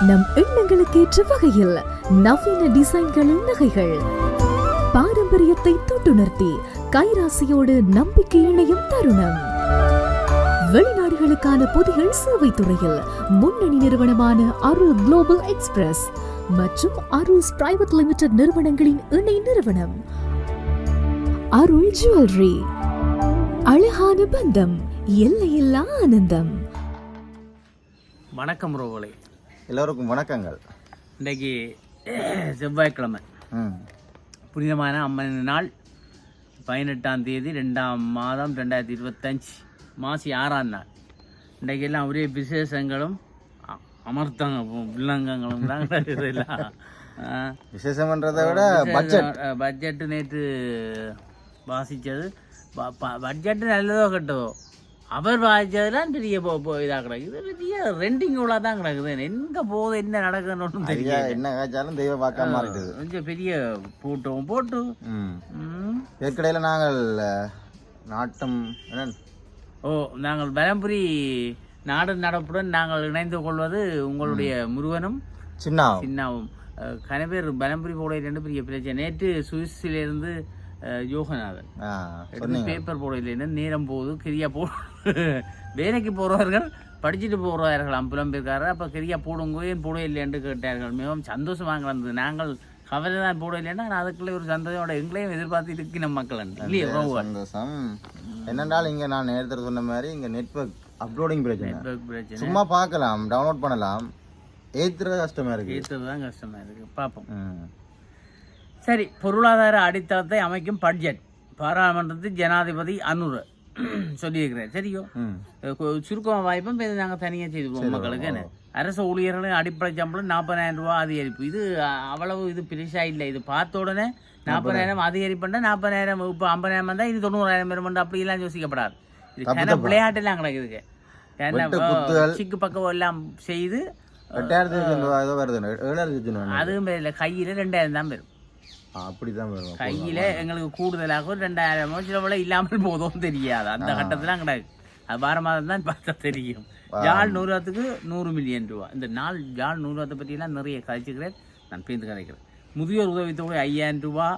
நம் எண்ணங்களுக்கு ஏற்ற வகையில் நவீன டிசைன்களில் நகைகள், பாரம்பரியத்தை தொட்டுணர்த்தி கைராசியோடு நம்பிக்கை இணையும் தருணம். வெளிநாடுகளுக்கான பொதிகள் சேவை துறையில் முன்னணி நிறுவனமான அருள் குளோபல் எக்ஸ்பிரஸ் மற்றும் அருள்ஸ் பிரைவேட் லிமிடெட் நிறுவனங்களின் இணை நிறுவனம் அருள் ஜுவல்லரி. அழகான பந்தம், எல்லையில்லா ஆனந்தம். வணக்கம் ரோவலை, எல்லோருக்கும் வணக்கங்கள். இன்றைக்கு செவ்வாய்க்கிழமை, புனிதமான அம்மன் நாள், 18ஆம் தேதி 2ஆம் மாதம் 2025 மாசி 6ஆம் நாள். இன்றைக்கு எல்லாம் ஒரே விசேஷங்களும் அமர்த்தங்க வில்லங்கங்களும் தான் இதெல்லாம். விசேஷம்ன்றதை விட பட்ஜெட்டு நேற்று வாசித்தது. பட்ஜெட்டு நல்லதோ கெட்டதோ, அவர் வாய்ச்சதுலாம் பெரிய இதாக கிடக்குது. பெரிய ரெண்டிங் உள்ள தான் கிடக்குது. எங்கே போகுது, என்ன நடக்குதுன்னு ஒன்றும் தெரியாது. என்ன காய்ச்சாலும் தெய்வ பார்க்க மாறிடுது. கொஞ்சம் பெரிய போட்டோம் போட்டு ஏற்கடையில் நாங்கள் நாட்டம் நாங்கள் பலம்புரி நாடு நடப்புடன் நாங்கள் இணைந்து கொள்வது உங்களுடைய முருகனும் சின்னாவும். கன பேர் பலம்புரி போட ரெண்டு பெரிய பிரச்சனை. நேற்று சுவிஸிலிருந்து யோகநாதன் பேப்பர் போடல, நேரம் போகுது, கிரியா வேலைக்கு போறவர்கள் படிச்சுட்டு போறார்கள் புலம்பெயர்க்காரர். அப்ப கிரியா போடுங்க, ஏன் போட இல்லைன்னு கேட்டார்கள். மிகவும் சந்தோஷமாக இருந்தது. நாங்கள் கவலை தான் போட இல்லைன்னா அதுக்குள்ளே ஒரு சந்தோஷம் எங்களையும் எதிர்பார்த்து இருக்கு நம்ம மக்கள். சந்தோஷம் என்னென்றால் இங்க நான் நேரத்தில் சொன்ன மாதிரி இங்க நெட்வொர்க் அப்லோடிங் பிரச்சனை. சும்மா பார்க்கலாம், டவுன்லோட் பண்ணலாம், ஏத்துறது கஷ்டமா இருக்கு. ஏத்துறதுதான் கஷ்டமா இருக்கு. பார்ப்போம். சரி, பொருளாதார அடித்தளத்தை அமைக்கும் பட்ஜெட் பாராளுமன்றத்தில் ஜனாதிபதி அனுர சொல்லியிருக்கிறேன். சரியோ, சுருக்கமாக வாய்ப்பும் நாங்கள் தனியாக செய்துப்போம் மக்களுக்கு. என்ன அரசு ஊழியர்களின் அடிப்படை சம்பளம் 40,000 ரூபா அதிகரிப்பு. இது அவ்வளவு இது பெருசா இல்லை. இது பார்த்த உடனே 40,000 அதிகரிப்புண்டா 40,000 இப்போ 50,000 வந்தால் இது 90,000 வரும். அப்படிலாம் யோசிக்கப்படாது. இது விளையாட்டுலாம் கிடக்குதுங்க. சிக்கு பக்கம் எல்லாம் செய்து அதுவும் இல்லை. கையில் 2,000 தான் பெறும். அப்படிதான் கையில எங்களுக்கு கூடுதலாக 2,000 சில இல்லாமல் போதும் தெரியாது. அந்த கட்டத்துல கிடக்கு. அது வார மாதம் தான் பார்த்தா தெரியும். ஜாழ் 100 100 மில்லியன் ரூபா. இந்த நாள் ஜாழ் 100 பற்றியெல்லாம் நிறைய கழிச்சுக்கிறேன். நான் பேருந்து கதைக்கிறேன். முதியோர் உதவித்தொகை 5,000 ரூபா,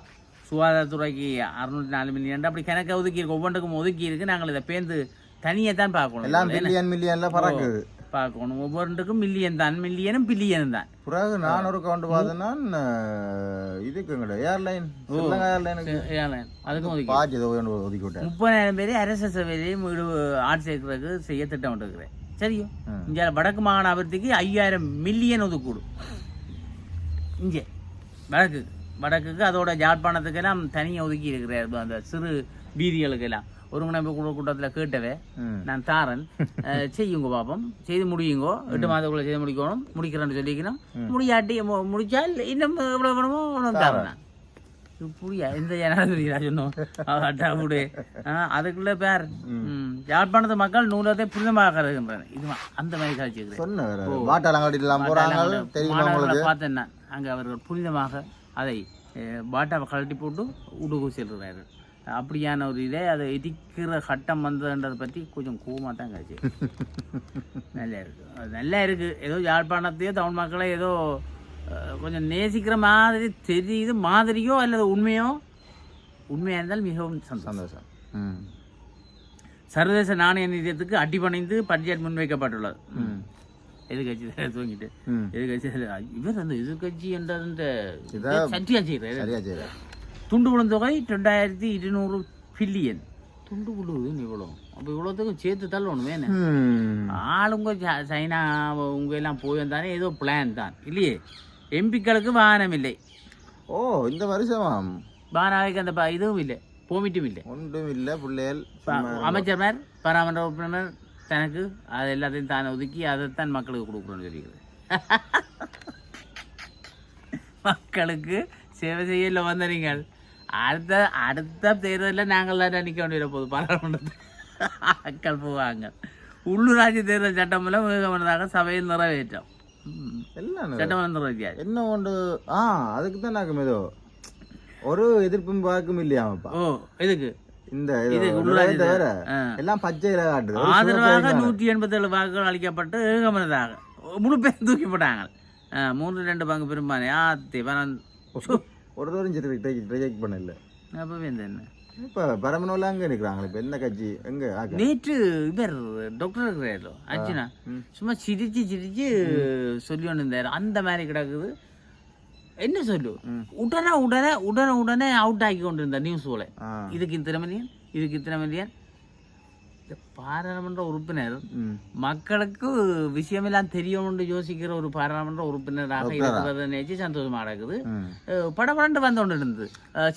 சுகாதாரத்துறைக்கு 604 மில்லியன், அப்படி கணக்கு ஒதுக்கி இருக்கு. ஒவ்வொன்றுக்கும் ஒதுக்கி இருக்கு. நாங்கள் இதை பேருந்து தனியாக தான் பார்க்கணும். பார்க்கணும். ஒவ்வொன்றுக்கும் மில்லியன் தான், மில்லியனும் பில்லியனும் தான். பிறகு நான் ஒரு கவுண்ட் பார்த்தேன்னா இதுக்கு ஏர்லைன் அதுக்கும் ஒதுக்கி விட்டேன். 30,000 பேர் அரசு சேவையிலையும் ஆட்சி சேர்க்கிறதுக்கு செய்ய திட்டம் இருக்கிறேன். சரியும், இங்கே வடக்கு மாகாண அபிவிருத்திக்கு 5,000 மில்லியன் ஒதுக்கூடும். இங்கே வடக்குக்கு அதோட யாழ்ப்பாணத்துக்கெல்லாம் தனியாக ஒதுக்கி இருக்கிறார். அந்த சிறு வீதிகளுக்கெல்லாம் ஒருங்கிணைப்பு குழு கூட்டத்தில் கேட்டவே நான் தாரன், செய்யுங்க பாப்போம், செய்து முடியுங்கோ, 8 மாதத்துக்குள்ள செய்து முடிக்கணும், முடிக்கிறேன்னு சொல்லிக்கணும். முடியாட்டி முடிச்சால் இன்னும் எவ்வளோ வேணுமோ தாரேன். புரியா இந்த ஜனாதிபதி சொன்னோம் அதுக்குள்ள பேர் யாழ்ப்பாணத்து மக்கள் 100 புனிதமாக கருதுகின்றன. இது அந்த மாதிரி காட்சி பார்த்தேன் நான். அங்கே அவர்கள் புனிதமாக அதை பாட்டாவை கழட்டி போட்டு உடுகு செல்கிறார்கள். அப்படியான ஒரு இதே அதை இடிக்கிற கட்டம் வந்ததுன்றதை பற்றி கொஞ்சம் கோவமாக தான் காய்ச்சி. நல்லா இருக்குது, அது நல்லா இருக்குது. ஏதோ யாழ்ப்பாணத்தையோ தமிழ் மக்களை ஏதோ கொஞ்சம் நேசிக்கிற மாதிரி தெரியுது. மாதிரியோ அல்லது உண்மையாக இருந்தால் மிகவும் சந்தோஷம். சர்வதேச நாணய நிதியத்துக்கு அடிபணிந்து பட்ஜெட் முன்வைக்கப்பட்டுள்ளது. எதிர்கட்சி தூங்கிட்டு எதிர்கட்சி இவர் அந்த எதிர்கட்சி என்ற சர்ச்சையா செய்கிறார். துண்டு விழும் தொகை 2,200 பில்லியன். துண்டு விழுது இவ்வளோ. அப்போ இவ்வளோத்துக்கும் சேர்த்து தள்ளணுமே. ஆளுங்க சைனா உங்க எல்லாம் போய் வந்தானே ஏதோ பிளான் தான் இல்லையே. எம்பிக்களுக்கு வாகனம் இல்லை. ஓ, இந்த வருஷம் வாகனாவைக்கு அந்த இதுவும் இல்லை, போமிட்டும் இல்லை, ஒன்றும் இல்லை. பிள்ளைகள் அமைச்சர்மார் பாராளுமன்ற உறுப்பினர் தனக்கு அது எல்லாத்தையும் தானே ஒதுக்கி அதைத்தான் மக்களுக்கு கொடுக்குறோன்னு சொல்லிக்கிறது. மக்களுக்கு சேவை செய்யல வந்தீங்கள். அடுத்த தேர்தலில் நாங்கள் தான் நிற்க வேண்டிய போது பாராளுமன்றத்தில் மக்கள் போவாங்க. உள்ளூராட்சி தேர்தல் சட்டம் மூலம் வேகமனதாக சபையில் நிறைவேற்றம். சட்டமன்ற நிறைவேற்றாது என்ன ஒன்று. அதுக்கு தான் நாங்கள் ஏதோ ஒரு எதிர்ப்பும் பார்க்கும் இல்லையாமப்பா. ஓ, எதுக்கு இந்த எல்லாம் பச்சையில காட்டுது. ஆதரவாக 187 வாக்குகள் அளிக்கப்பட்டு ஏகமனதாக முழு பேர் தூக்கி போட்டாங்க. 3 பங்கு பெரும்பானே ஒருத்தரும் ரிஜெக்ட் பண்ணல. அப்பவே என்ன இப்போ பரமனோல அங்கே இருக்கிறாங்களே, இப்போ என்ன கட்சி எங்கே? நேற்று இவர் டாக்டர் இருக்கிறாரோ அர்ஜுனா சும்மா சிரிச்சு சொல்லி ஒன்று இருந்தார். அந்த மாதிரி கிடக்குது. என்ன சொல்லு, உடனே அவுட் ஆக்கி கொண்டு இருந்தார் நியூஸ் போல. இதுக்கு இத்தனை மில்லியன். பாராளுமன்ற உறுப்பினர் மக்களுக்கு விஷயமெல்லாம் தெரியும்னு யோசிக்கிற ஒரு பாராளுமன்ற உறுப்பினராக இருக்கிறத நினைச்சு சந்தோஷமா நடக்குது. படப்படண்டு வந்தோண்டு இருந்தது.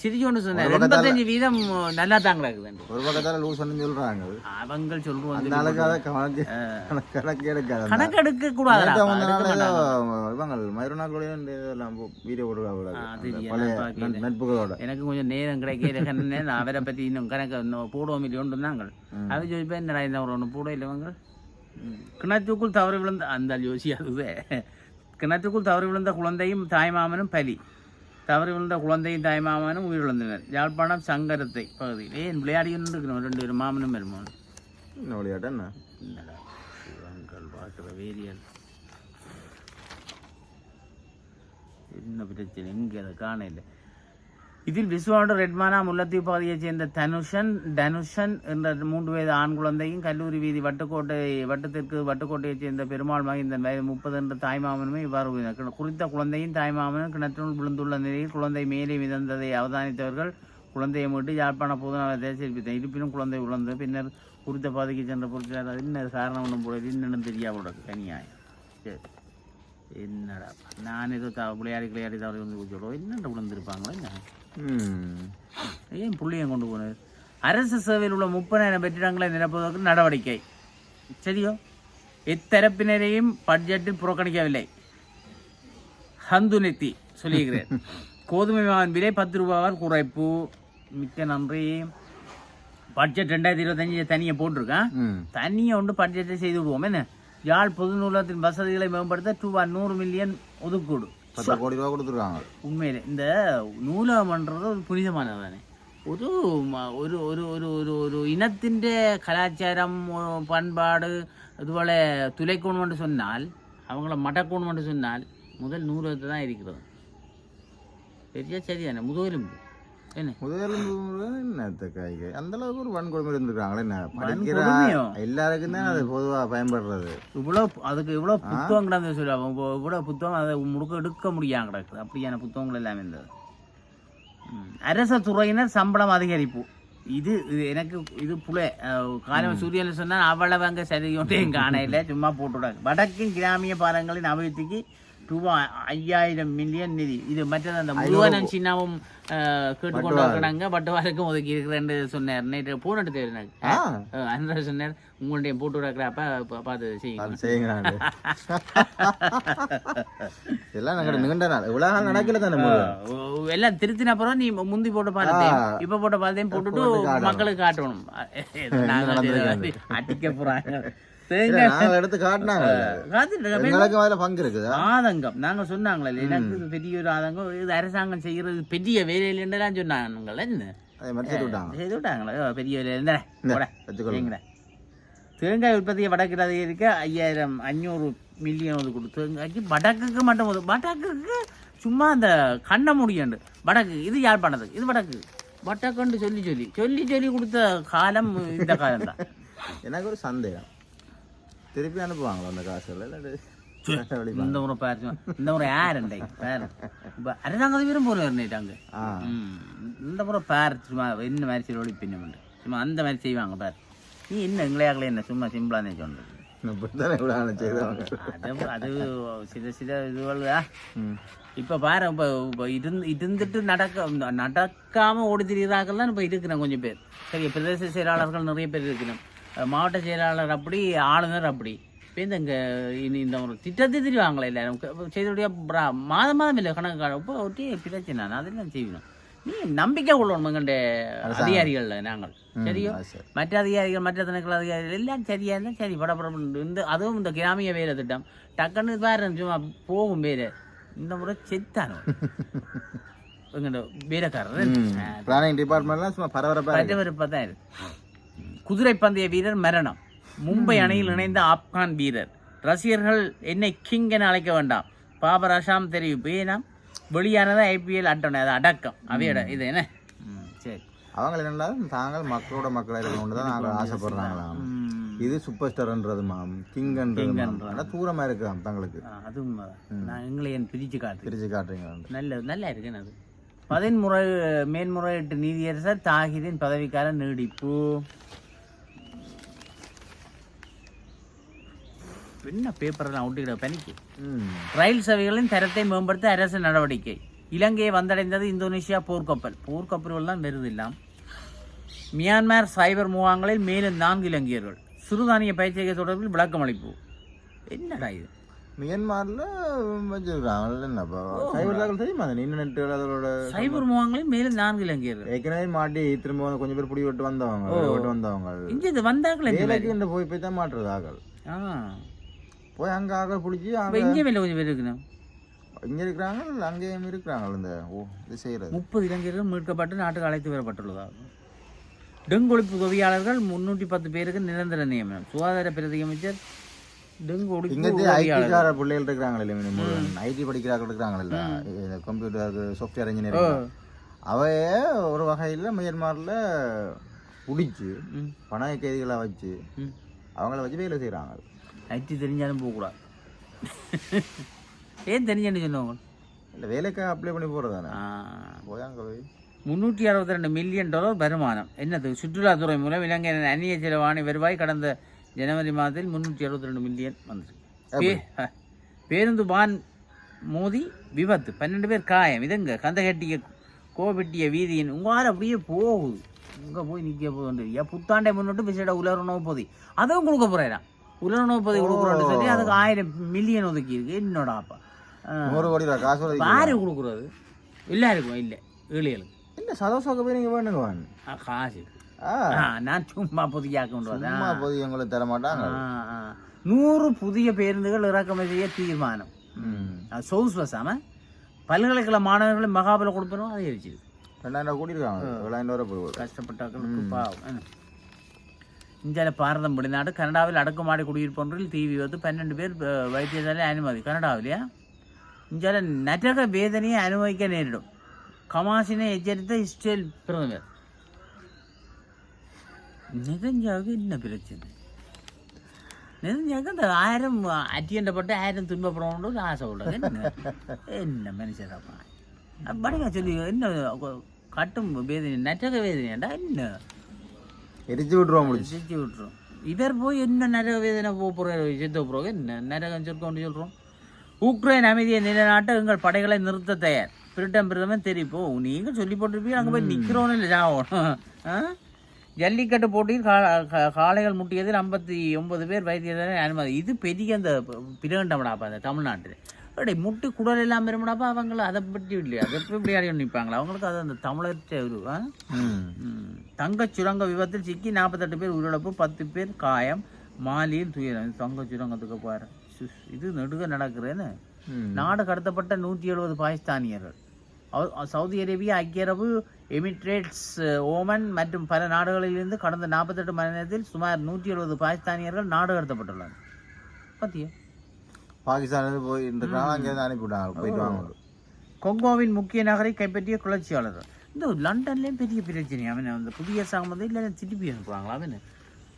சிரிச்சு கொண்டு சொன்னார் 85% நல்லா தான் கிடக்குது. ஒரு பக்கத்தால லூஸ் பண்ணி சொல்றாங்க. அவங்க சொல்லுவாங்க கணக்கெடுக்க கூடாது. எனக்கு கொஞ்சம் நேரம் கிடைக்கல. அவரை பத்தி இன்னும் கணக்கு போடுவோம் இல்லையோன்னு நாங்கள் அது ஜோதிப்பா என்னடா இந்த ஒன்று போட இல்லைவங்க கிணற்றுக்குள் தவறி விழுந்த அந்த யோசியாதுவே. கிணற்றுக்குள் தவறி விழுந்த குழந்தையும் தாய்மாமனும் பலி. தவறி விழுந்த குழந்தையும் தாய்மாமனும் உயிரிழந்தனர். யாழ்ப்பாணம் சங்கரத்தை பகுதியில். ஏன் விளையாடின்னு இருக்கணும் 2 மாமனும் பெருமானும். என்ன விளையாட்டு? என்னடா பார்க்குற வேரியல் என்ன பிரச்சனை இங்கே அதை காண இல்லை. இதில் விஸ்வாவோட ரெட்மானா முல்லத்தீவு பகுதியைச் சேர்ந்த தனுஷன் என்ற 3 வயது ஆண் குழந்தையும் கல்லூரி வீதி வட்டுக்கோட்டையைச் சேர்ந்த பெருமாள் மகிந்தன் வயது 30 என்ற தாய்மாமனுமே இவ்வாறு உயிரிழந்தனர். குறித்த குழந்தையும் தாய்மாமனும் கிணற்றுள் விழுந்துள்ள நிலையில் குழந்தை மேலே மிதந்ததை அவதானித்தவர்கள் குழந்தையை மீட்டு யாழ்ப்பாண பொதுநலத்தை தெரிவித்தனர். இருப்பினும் குழந்தை உழந்து பின்னர் குறித்த பாதைக்கு சென்ற பொருட்கள் அது இன்னொரு காரணம் ஒன்றும் போல இன்னும் தெரியாம கனியாயம். சரி என்னடா நான் ஏதோ விளையாடி தவறி வந்து குடிச்சோடோ என்னென்ன விழுந்திருப்பாங்களே. ஏன் புள்ளியம் கொண்டு போனார். அரசு சேவையில் உள்ள 30,000 வெற்றிடங்களை நிரப்புவதற்கு நடவடிக்கை. சரியோ, எத்தரப்பினரையும் பட்ஜெட்டில் புறக்கணிக்கவில்லை. ஹந்துநெத்தி சொல்லியிருக்கிறேன். கோதுமை மாவின் விலை 10 ரூபாவால் குறைப்பு. மிக்க நன்றி. பட்ஜெட் 2025 தனியை போட்டிருக்கேன். தனியை ஒன்று பட்ஜெட்டை செய்து விடுவோம். என்ன யாழ் பொது நூலகத்தின் வசதிகளை மேம்படுத்த ரூபாய் 100 மில்லியன் ஒதுக்கீடு. 10 கோடி ரூபா கொடுத்துருக்காங்க. உண்மையிலே இந்த நூலகம்ன்றது ஒரு புனிதமானது தானே. ஒரு ஒரு ஒரு ஒரு ஒரு இனத்தின் கலாச்சாரம் பண்பாடு இதுபோல் துளைக்கணும்னு சொன்னால் அவங்கள மடக்கணும்னு சொன்னால் முதல் நூலகத்தை தான் இருக்கிறது. சரியா சரிதானே முதுகெலும்பு என்ன என்னத்த காய்கறி அந்த அளவுக்கு ஒரு வன்கொடுமை இருந்துருக்காங்களே. என்ன படிக்கிற எல்லாருக்கும் தான் அது பொதுவாக பயன்படுறது. அதுக்கு இவ்வளோ புத்தகம் கிடந்து சொல்லுவாங்க. இவ்வளோ புத்தகம் அதை முழுக்க எடுக்க முடியாம கிடக்குது. அப்படியான புத்தகங்கள் எல்லாமே இருந்தது. அரச துறையினர் சம்பளம் அதிகரிப்பு. இது எனக்கு இது புல காலம் சூரியன் சொன்னால் அவ்வளவு அங்கே சரியோட்டையும் காண இல்லை. சும்மா போட்டுவிடாங்க. வடக்கின் கிராமிய பாலங்களின் அபிவிருத்திக்கு ரூபாய் 5000 மில்லியன் நிதி. இது மற்றது அந்த முருகனும் சின்னாவும் கேட்டுக்கொண்டு இருக்கிறாங்க. பட்டுவாருக்கும் ஒதுக்கி இருக்கிறேன்னு சொன்னார். நேற்று போன் எடுத்து அந்த சொன்னார் உங்களுடைய போட்டு விடக்கிறப்ப பார்த்து செய்யுங்க. எல்லாம் திருத்தின அப்புறம் நீ முந்தி போட்டு பாலத்தையும் இப்ப போட்ட பாலத்தையும் போட்டுட்டு மக்களுக்கு காட்டணும். அடிக்க போறாங்க. ஆதங்கம் நாங்க சொன்னாங்களே எனக்கு பெரிய ஒரு ஆதங்கம். இது அரசாங்கம் செய்யறது பெரிய வேலையிலாம் சொன்னாங்க. என்ன செய்து விட்டாங்களா பெரிய வேலையில. தேங்காய் உற்பத்தியை வடக்கு அதிகரிக்க 500 மில்லியன் ஒதுக்கீடு. தேங்காய்க்கு வடக்குக்கு மட்டும் வடக்குக்கு சும்மா அந்த கண்ண முடியண்டு வடக்கு. இது யாழ்ப்பாணத்துக்கு இது வடக்குன்னு சொல்லி கொடுத்த காலம் இந்த காலம் தான். எனக்கு ஒரு சந்தேகம், திருப்பி அனுப்புவாங்களா அந்த காசுகள்? இந்த முறை பாரு, இந்த முறை யாருண்டை பாரு அரசாங்கத்தை விரும்புகிறாங்க. இந்த முறை பாரு சும்மா என்ன மாதிரி செலவழி பின்ன சும்மா அந்த மாதிரி செய்வாங்க பாரு. நீ என்ன எங்களையாகல என்ன சும்மா சிம்பிளானே சொன்னது. அது சில இதுவா இப்ப பாரு. இப்ப இருந்துட்டு நடக்காம ஓடி திரிகிறார்கள் இப்ப இருக்கிறேன் கொஞ்சம் பேர். சரி, பிரதேச செயலாளர்கள் நிறைய பேர் இருக்கணும். மாவட்ட செயலாளர் அப்படி, ஆளுநர் அப்படி. இப்போ இந்த ஒரு திட்டத்தை தெரிவாங்களே எல்லாரும் செய்தோடைய மாதம் இல்லை கணக்கு. இப்போ ஒட்டி பிரச்சனை அதெல்லாம் செய்யணும். நீ நம்பிக்கை கொள்ளணும் எங்களுடைய அதிகாரிகள். நாங்கள் சரியோ மற்ற அதிகாரிகள் மற்ற திணைக்கள அதிகாரிகள் எல்லாம் சரியா இருந்தால் சரி படப்படம். இந்த அதுவும் இந்த கிராமிய வேலை திட்டம் டக்குன்னு வேறு சும்மா போகும் வேறு. இந்த முறை செத்தானோ எங்கள்ட வேலைக்காரர் பரபரப்பாக தான் இருக்கு. குதிரை பந்தய வீரர் மரணம். மும்பை அணியில் இணைந்த ஆப்கான் வீரர். ரசிகர்கள் என்னை கிங் என அழைக்க வேண்டாம். பாபர் அசாம் தெரிவிப்பு ஏன்னா வெளியானது ஐபிஎல் அட்டனை அது அடக்கம் அவையோட இது என்ன சரி அவங்க என்னன்னா தாங்கள் மக்களோட மக்களாக இருக்கணும்னு தான் நாங்கள் ஆசைப்படுறாங்களாம். இது சூப்பர் ஸ்டார்ன்றது மாம் கிங்ன்றது தூரமாக இருக்கலாம் தங்களுக்கு. அது உண்மைதான். நான் எங்களை என் பிரித்து காட்டுறீங்க. நல்லா இருக்குன்னு அது. மேன்முறையீட்டு நீதியரசர் தாகிரின் பதவிக்கால நீடிப்பு. என்ன பேப்பரெல்லாம் ஒட்டிக்கிட பனிக்கு. ரயில் சேவைகளின் தரத்தை மேம்படுத்த அரசு நடவடிக்கை. இலங்கையை வந்தடைந்தது இந்தோனேஷியா போர்க்கப்பல்கள் தான் வருது இல்லாம். மியான்மர் சைபர் முகாம்களில் மேலும் 4 இலங்கையர்கள். சிறுதானிய பயிற்சிகை தொடர்பில் விளக்கம் அளிப்பு. என்னடா இது? மியான்மர்ல சைபர் முகாம்களில் மேலும் 4 இலங்கையர்கள் ஏற்கனவே மாட்டி திரும்ப கொஞ்சம் பேர் பிடி விட்டு வந்தவங்க இங்க இது வந்தாக்கள் போய் தான் மாட்டுறது ஆகல் போய் அங்க ஆகல் பிடிச்சி இங்கே மேல கொஞ்சம் பேர் இருக்கணும். இங்க இருக்கிறாங்க அங்கேயும் இருக்கிறாங்க. இந்த இது செய்யறது 30 இலங்கையர்கள் மீட்கப்பட்டு நாட்டுக்கு அழைத்து வரப்பட்டுள்ளதா. டெங்கு ஒழிப்பு உதவியாளர்கள் 310 பேருக்கு நிரந்தர நியமனம். சுகாதார பிரதி அமைச்சர் டெங்கு ஒழிப்பு பிள்ளைகள் இருக்கிறாங்களே ஐடி படிக்கிறார்கள் இருக்கிறாங்கல்ல கம்ப்யூட்டர் சாஃப்ட்வேர் இன்ஜினியர் அவைய ஒரு வகையில் மியான்மர்ல பிடிச்சி பண கைதிகளை வச்சு அவங்கள வச்சு வேலை செய்கிறாங்க. ஐடி தெரிஞ்சாலும் போகக்கூடாது. ஏன் தெரிஞ்சேன்னு சொன்னவங்க இல்லை வேலைக்காக அப்ளை பண்ணி போகிறதானே போய் அங்கே போய் $362 மில்லியன் வருமானம். என்னது? சுற்றுலாத்துறை மூலம் இலங்கை அந்நிய செலவாணி வருவாய் கடந்த ஜனவரி மாதத்தில் 362 மில்லியன் வந்துச்சு. பேருந்து வான் மோதி விபத்து 12 பேர் காயம். இதுங்க கந்தகட்டிய கோபெட்டிய வீதியின் உங்களால் அப்படியே போகுது. இங்கே போய் நிற்க போகுது. புத்தாண்டை முன்னிட்டு விசேட உலர் உணவு பொதி அதுவும் கொடுக்க போகிறேன். உலர் உணவு பொதி கொடுக்குறோன்னு சொல்லி அதுக்கு 1000 மில்லியன் ஒதுக்கி இருக்கு. என்னோட அப்பா 100 கோடி காசு யாரு கொடுக்குறது? எல்லாருக்கும் இல்லை ஏழைகளுக்கு இல்லை சதோசாக்க போய் நீங்கள் வேணுங்க காசு நான் சும்மா புதியாக்க கொண்டு வரேன். புதிய உங்களுக்கு தர மாட்டாங்க. 100 புதிய பேருந்துகள் இறக்குமதி செய்ய தீர்மானம். சொகுசு பசாம பல்கலைக்கழக மாணவர்களை மகாபல கொடுப்பனும் அதை எரிச்சிருக்கு. 2000 கோடி இருக்காங்க. 7,000 ரூபாய் கஷ்டப்பட்டாக்களுக்கு பாவம். இந்தியாவில் பாரதம் வெளிநாடு கனடாவில் அடுக்குமாடி குடியிருப்பு ஒன்றில் தீ விபத்து 12 பேர் வைத்தியசாலை அனுமதி. கனடாவிலையா? இந்தியாவில் நரக வேதனையை அனுபவிக்க நேரிடும் கமாசினை எச்சரித்த இஸ்ரேல் பிரதமர். நெதன்யாவுக்கு என்ன பிரச்சனை? நெதன்யாவுக்கு அந்த 1000 அட்டியண்டப்பட்டு 1000 துன்பப்படணும்னு ஆசை விடுறது. என்ன மனுஷராப்பா படிக்க சொல்லி என்ன கட்டும் வேதனை நரக வேதனையாண்டா என்ன எரிச்சு விட்டுருவோம். இவர் போய் என்ன நரக வேதனை போகிறார் செத்த போகிறோம். என்ன நரகம் சொற்கொண்டு சொல்கிறோம். உக்ரைன் அமைதியை நிலைநாட்ட எங்கள் படைகளை நிறுத்த தயார். பிரிட்டன் பிரதமர் தெரிப்போ நீங்கள் சொல்லி போட்டிருப்பீங்க. அங்கே போய் நிற்கிறோன்னு இல்லை சாகணும். ஜல்லிக்கட்டு போட்டியில் காளைகள் முட்டியதில் 59 பேர் வைத்தியசாலை அனுமதி. இது பெரிய அந்த பிரகண்டம்டாப்பா அந்த தமிழ்நாட்டில் அப்படி முட்டி குடல் எல்லாம் பெருமடாப்பா. அவங்கள அதை பற்றி இல்லையா அதை எப்படி ஆடி நிற்பாங்களா? அவங்களுக்கு அது அந்த தமிழற்ற ஒரு தங்க சுரங்க விபத்தில் சிக்கி 48 பேர் உயிரிழப்பு 10 பேர் காயம். மாலியில் துயரம். தங்க சுரங்கத்துக்கு பாரு இது நெடுக நடக்கிறேன்னு. நாடு கடத்தப்பட்ட 170 பாகிஸ்தானியர்கள். சவுதி அரேபியா, ஐக்கிய அரபு எமிரேட்ஸ், ஓமன் மற்றும் பல நாடுகளிலிருந்து கடந்த 48 மணி நேரத்தில் சுமார் 170 பாகிஸ்தானியர்கள் நாடு கடத்தப்பட்டுள்ளனர். பத்தியா பாகிஸ்தான் போயிட்டு கொங்கோவின் முக்கிய நகரை கைப்பற்றிய கிளர்ச்சியாளர்கள். இந்த லண்டன்லேயும் பெரிய பிரச்சனை. அவன் அந்த புதிய அரசாங்கம் வந்து இல்லை திருப்பி அனுப்புவாங்களா? அவனு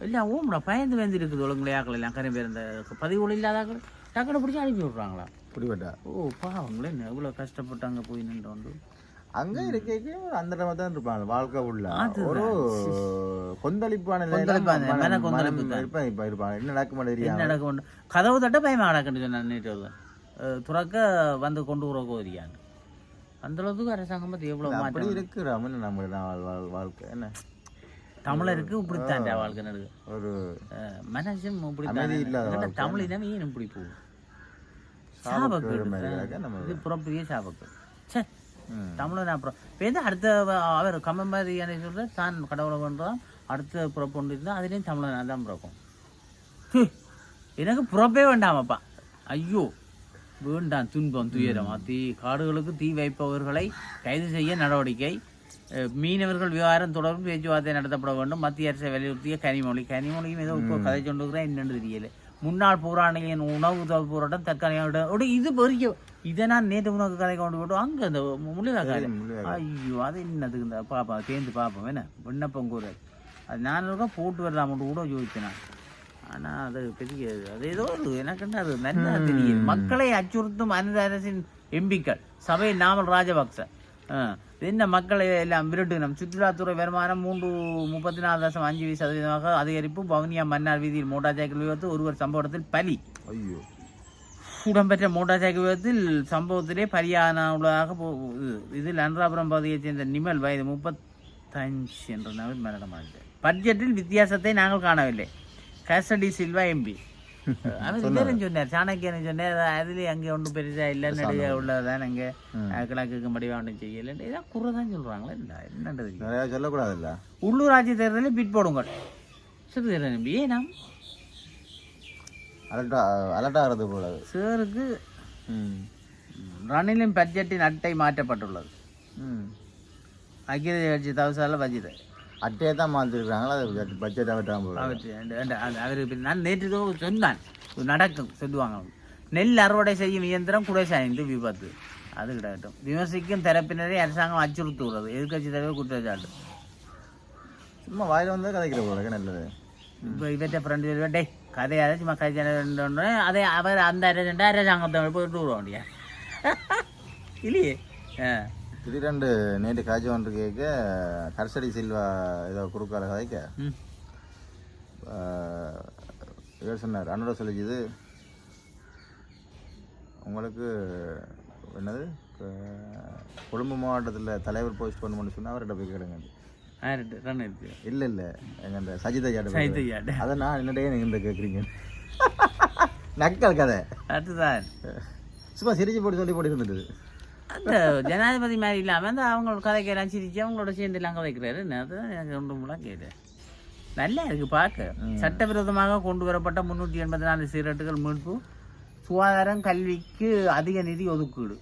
இல்லை ஓம்டா பயந்து வந்து இருக்குது ஒழுங்குலையாக்கள் எல்லாம் கரை பேர் இந்த பதிவுகள் இல்லாதாக்கள் டக்குனு பிடிச்சி அனுப்பி விட்றாங்களா? பிடிப்பட்டா பாவங்களே எவ்வளோ கஷ்டப்பட்டு அங்கே போய் நின்று அங்கே இருக்க அந்த டைம் தான் இருப்பாங்க. வாழ்க்கை உள்ள ஒரு கொந்தளிப்பான இருப்பாங்க. என்ன நடக்க மாட்டேன் கதவு தட்ட பயமா நடக்குன்னு சொன்னேன். நேற்று துறக்க வந்து கொண்டு வர கோரியாங்க. அந்த அளவுக்கு அரசாங்கம் பற்றி எவ்வளோ மாற்றம் இருக்கிறாம நம்ம வாழ்க்கை என்ன தமிழருக்கு இப்படித்தாண்டா வாழ்க்கை நடுது. ஒரு மனசும் இப்படி தமிழ் இனமே ஏன் இப்படி போகும்? இது புறப்பெரிய சாபக்கு தமிழன். அப்புறம் இப்போ அடுத்த அவர் கம்பமாரி சொல்ற தான் கடவுளை பண்ணுறான். அடுத்த புறப்பு ஒன்று இருந்தால் அதுலேயும் தமிழன் தான் பிறக்கும். எனக்கு புறப்பே வேண்டாமப்பா. ஐயோ வேண்டாம் துன்பம் துயரம். காடுகளுக்கு தீ வைப்பவர்களை கைது செய்ய நடவடிக்கை. மீனவர்கள் விவகாரம் தொடர்பு பேச்சுவார்த்தை நடத்தப்பட வேண்டும். மத்திய அரசை வலியுறுத்திய கனிமொழி. கனிமொழியும் ஏதோ இப்போ கதை கொண்டு இருக்கிறேன் என்னென்னு தெரியல. முன்னாள் போராளிகளின் உணவு போராட்டம் தற்காலிக இது பெரிய இதை நான் நேற்று உணவு கதை கொண்டு போட்டோம் அங்கே அந்த முள்ளிவாய்க்கால் ஐயோ அது என்னதுக்கு இந்த பார்ப்போம் சேர்ந்து பார்ப்போம் என்ன விண்ணப்பம் கூற அது நான் போட்டு வரலாம்னு கூட யோசிச்சேன். ஆனால் அது பெரிய அது ஏதோ ஒரு எனக்கு அது நல்லா தெரியும். மக்களை அச்சுறுத்தும் அந்த அரசின் எம்பிக்கள் சபை நாமல் ராஜபக்ச என்ன மக்களை எல்லாம் விரட்டணும். சுற்றுலாத்துறை வருமானம் 34.5% அதிகரிப்பு. வவுனியா மன்னார் வீதியில் மோட்டார் சைக்கிள் விபத்து, ஒருவர் சம்பவத்தில் பலி. ஐயோ, இடம்பெற்ற மோட்டார் சைக்கிள் விபத்தில் சம்பவத்திலே பலியானதாக இதில் அன்றாபுரம் பகுதியைச் சேர்ந்த நிமல் வயது 35 என்ற நபர் மரணமானது. பட்ஜெட்டில் வித்தியாசத்தை நாங்கள் காணவில்லை. கஸ்டடி சில்வா எம்பி அவர் சொன்னார், சாணக்கியன் சொன்னார் அதுலேயே அங்கே ஒன்றும் பெருசா இல்லை நடுவே உள்ளதான் அங்கே கிழக்குக்கு மடிவா ஒன்றும் செய்யலை இதான் குறை தான் சொல்கிறாங்களே. இல்லை என்னன்றது சொல்லக்கூடாது. இல்லை உள்ளூராட்சி தேர்தலில் பிட் போடுங்க சிறுதேர்தல் நம்பி ஏன்னா அலட்டாகிறது போல சேருக்கு ரணிலின் பட்ஜெட்டின் அட்டை மாற்றப்பட்டுள்ளது. அகில கட்சி தவசால பட்ஜெட் அட்டையை தான் மாற்றிருக்காங்களா, அது பட்ஜெட் அவருக்கு நான் நேற்று சொன்னான் நடக்கும் சொல்லுவாங்க. நெல் அறுவடை செய்யும் இயந்திரம் குடைசாய்ந்து விபத்து அது கிடக்கட்டும். விமர்சிக்கும் தரப்பினரை அரசாங்கம் அச்சுறுத்துகிறது. எதிர்கட்சி தலைவர் குற்றச்சாட்டு. சும்மா வாயில் வந்து கதைக்கிற போல நல்லது. இப்போ இவற்றை ஃப்ரெண்டு டே கதையாத சும்மா கதை அதே அவர் அந்த அரசாங்கத்தை போயிட்டு விடுவோம் இல்லையா இல்லையே. திடீரெண்டு நேற்று காய்ச்சி ஒன்று கேட்க கர்சடி சில்வா ஏதோ குறுக்கால கதைக்க இவர் சொன்னார் அன்னோட சொல்லிச்சுது உங்களுக்கு என்னது கொழும்பு மாவட்டத்தில் தலைவர் போஸ்ட் பண்ணணும்னு சொன்னால் அவர்கிட்ட போய் கேளுங்க. இல்லை இல்லை எங்கள் அந்த சஜிதையாட்டு அதை நான் என்னடே நீங்கள் இந்த கேட்குறீங்க நக்கல் கதை அதுதான் சும்மா சிரிச்சு போட்டு சொல்லி போட்டு இருந்துட்டு அந்த ஜனாதிபதி மாதிரி இல்லாமல் அந்த அவங்களோட கதைக்கெல்லாம் சிரிச்சு அவங்களோட சேர்ந்து எல்லாம் கதைக்கிறாரு. அதுதான் எனக்கு ஒன்றுமெல்லாம் கேட்குறேன். நல்லா இருக்குது பார்க்க. சட்டவிரோதமாக கொண்டு வரப்பட்ட 384 சிகரெட்டுகள் மீட்பு. சுகாதாரம் கல்விக்கு அதிக நிதி ஒதுக்கீடு.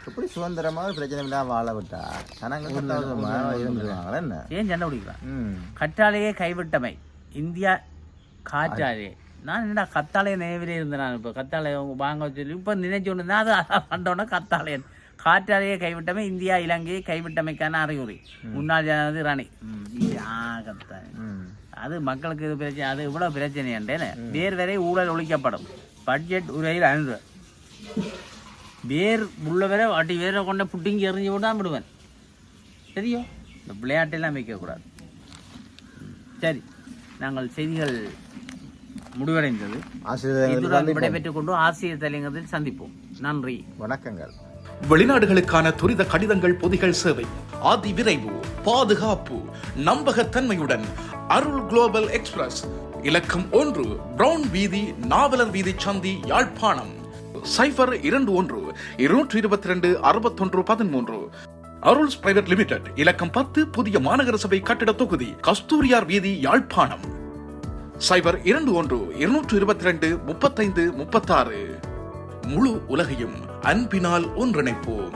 எப்படி சுதந்திரமாக பிரச்சனை இல்லாமல் வாழ விட்டா இருந்துருவாங்களா என்ன ஏன் சண்டை பிடிக்கிறான். கற்றாழையை கைவிட்டமை இந்தியா காற்றாழையை நான் என்னடா கத்தாழைய நினைவிலே இருந்தேன். நான் இப்போ கத்தாழைய வாங்க சொல்லி இப்போ நினைச்சு ஒன்று அது வந்தோடனே கத்தாழையன் காற்றாழையை கைவிட்டமை இந்தியா இலங்கையை கைவிட்டமைக்கான அறிகுறி. முன்னாள் ஜனாதிபதி ராணி கத்தாழை அது மக்களுக்கு இது பிரச்சனை. அது இவ்வளோ பிரச்சனையாண்டேன்னு வேர் வரை ஊழல் ஒழிக்கப்படும். பட்ஜெட் உரையில் அன்று வேர் உள்ள வரை அடி வேரை கொண்ட புட்டிங்கி எறிஞ்சு விட்டு தான் விடுவேன். தெரியும் இந்த விளையாட்டெல்லாம் வைக்கக்கூடாது. சரி, நாங்கள் செய்திகள் முடிவடைந்தது. விடைபெற்றுக் கொண்டு ஆசிரியர் தலையங்கத்தில் சந்திப்போம். நன்றி, வணக்கங்கள். வெளிநாடுகளுக்கான துரித கடிதங்கள் பொதிகள் சேவை, அதி விரைவு, பாதுகாப்பு, நம்பகத்தன்மையுடன் அருள் குளோபல் எக்ஸ்பிரஸ், இலக்கம் 1, பிரவுன் வீதி, நாவலர் வீதி சந்தி, யாழ்ப்பாணம். 0121-222-6113. அருள்ஸ் பிரைவேட் லிமிடெட், இலக்கம் 10, புதிய மாநகர சபை கட்டிட தொகுதி, கஸ்தூரியார் வீதி, யாழ்ப்பாணம். 0121-222-3536. முழு உலகையும் அன்பினால் ஒன்றிணைப்போம்.